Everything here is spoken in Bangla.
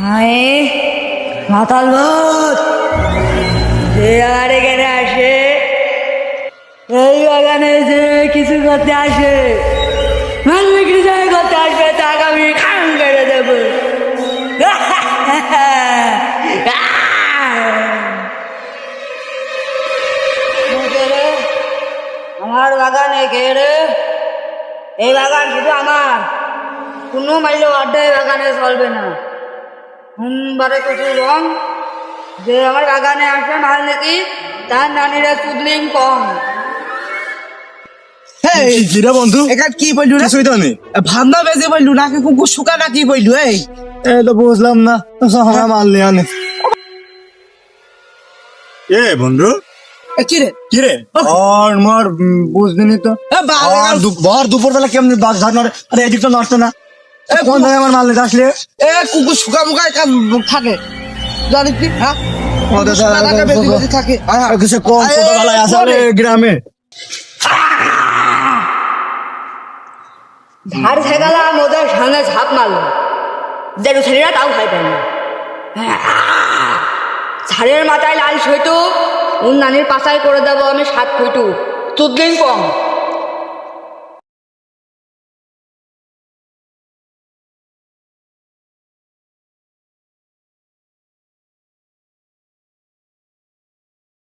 হায় মাতাল ভূত যে আমার এখানে আসে, এই বাগানে যে কিছু করতে আসে, মাল বিক্রি করতে আসবে, তাকে আমি খান করে দেবো। আমার বাগানে কে রে? এই বাগান শুধু আমার, কোনো মাইলে অর্ধেক বাগানে চলবে না। বারে কিছু রং যে আমার বাগানে আসে মাল নাকি তার নানিরা চুদলিং কম। জিরা বন্ধু এখান কি বললু রে? কিছুই তো নেই। ভান্ডা বেজে বললু নাকি কুকুর শুকা নাকি বললু? এই এই তো বুঝলাম না, আমার মারলি আনে। এ বন্ধু কি রে? কি রে আর মার বুঝদিনি তো। এ বাবা, ভর দুপুর বেলা কেমনি বাঘ ঝাড় মারে? আরে এদিক তো নষ্ট না। কোন জায়গায় আমার মারলে আসলে? এ কুকুর শুকা মুখায় কান থাকে জানিস কি? হ্যাঁ আমাদের শুকা নাকে বেশি বেশি থাকে। কিছু কম ছোটবেলায় আছে রে গ্রামে। ঝাড় ছেগালাম, ওদের সামনে ঝাঁপ মারলো, যে ছেলেরা তাও ভয় পায় না। ঝাড়ের মাথায় লাল সইটু, ওর নানির পাশায় করে দেবো আমি 7 ফুটু, চুদলিং কম।